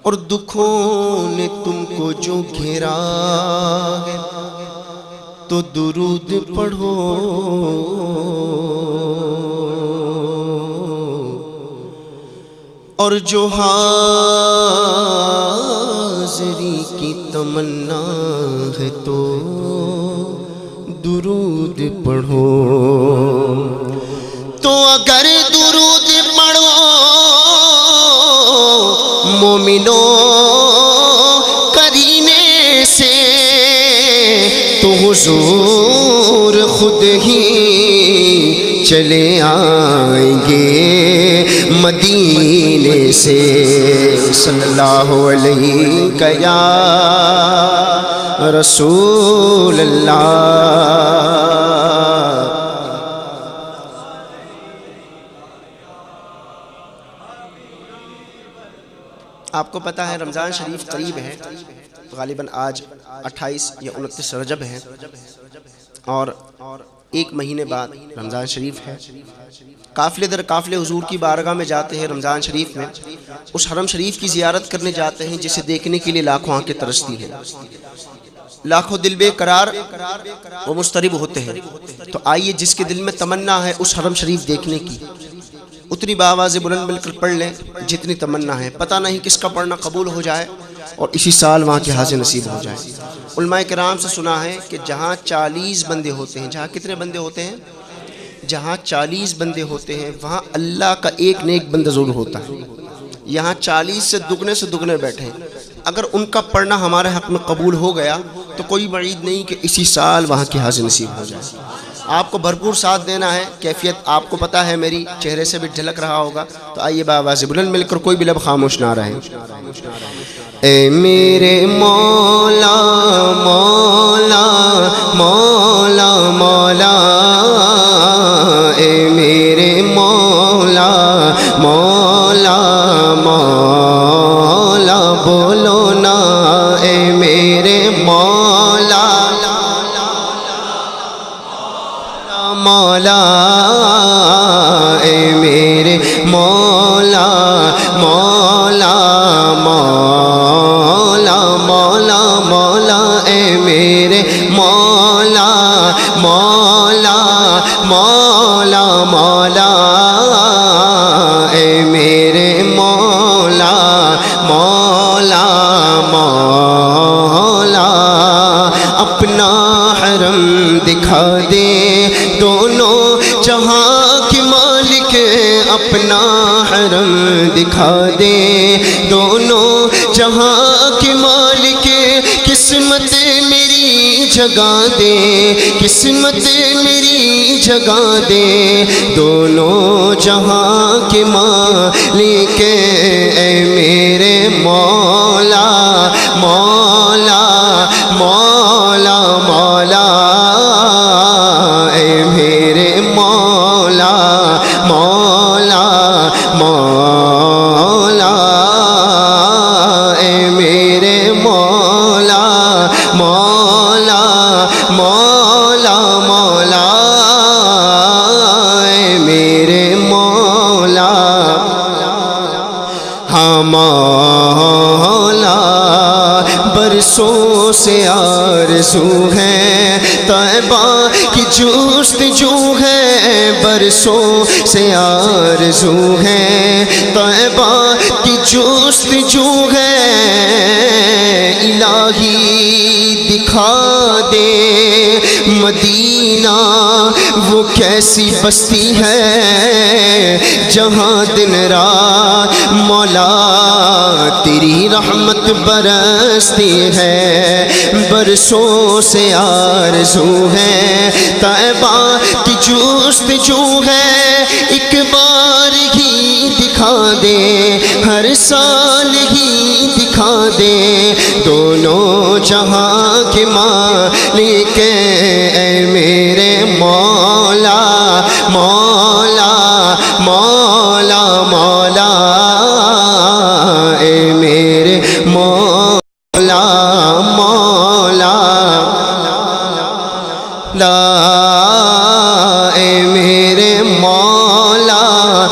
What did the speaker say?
اور دکھوں نے تم کو جو گھیرا ہے تو درود پڑھو، اور جو حاضری کی تمنا ہے تو درود پڑھو۔ تو اگر درود پڑھو مومنوں کرینے سے تو حضور خود ہی چلے آئیں گے مدینے سے۔ صلی اللہ علیہ یا رسول اللہ۔ آپ کو پتہ ہے رمضان شریف قریب ہے، غالباً آج 28 یا 29 رجب ہے، اور ایک مہینے بعد رمضان شریف ہے۔ قافلے در قافلے حضور کی بارگاہ میں جاتے ہیں رمضان شریف میں، اس حرم شریف کی زیارت کرنے جاتے ہیں جسے دیکھنے کے لیے لاکھوں آنکھیں ترستی ہیں، لاکھوں دل بے قرار و مضطرب ہوتے ہیں۔ تو آئیے جس کے دل میں تمنا ہے اس حرم شریف دیکھنے کی، اتنی بآواز بلند مل کر پڑھ لیں جتنی تمنا ہے، پتہ نہیں کس کا پڑھنا قبول ہو جائے اور اسی سال وہاں کی حاضر نصیب ہو جائے۔ علماء کرام سے سنا ہے کہ جہاں 40 بندے ہوتے ہیں، جہاں کتنے بندے ہوتے ہیں؟ جہاں 40 بندے ہوتے ہیں وہاں اللہ کا ایک نیک بندہ ضرور ہوتا ہے۔ یہاں 40 سے دگنے بیٹھے ہیں، اگر ان کا پڑھنا ہمارے حق میں قبول ہو گیا تو کوئی بعید نہیں کہ اسی سال وہاں کی حاضر نصیب ہو جائے۔ آپ کو بھرپور ساتھ دینا ہے، کیفیت آپ کو پتہ ہے میری چہرے سے بھی جھلک رہا ہوگا، تو آئیے بآواز بلند مل کر کوئی بھی لب خاموش نہ رہے۔ اے میرے مولا مولا مولا مولا، اے میرے مولا مولا مولا، بولو نا اے میرے مولا مولا، اے میرے مولا مولا مولا مولا مولا، اے میرے مولا مولا مولا مولا، اے میرے مولا مولا مولا، اپنا حرم دکھا دے دونوں جہاں کے مالک، اپنا حرم دکھا دے دونوں جہاں کے مالک، قسمت میری جگا دے، قسمت میری جگا دے، دونوں جہاں کے مالک، اے میرے مولا مولا مولا مولا، اے میرے مولا مولا مولا، اے میرے مولا مولا مولا مولا، اے میرے مولا ہاں مولا، برسوں سے آرزو ہے طیبہ کی جستجو ہے، برسوں سے آرزو ہے طیبہ کی جستجو ہے، الہی دکھا دے مدینہ وہ کیسی بستی ہے جہاں دن رات مولا تیری رحمت برستی ہے، برسوں سے آرزو ہے طیبہ کی جستجو ہے، ایک بار ہی دکھا دے ہر سال ہی دکھا دے، دونوں جہاں کے مالک، اے میرے مولا مولا مولا مولا، اے میرے مولا مولا لا، اے میرے مولا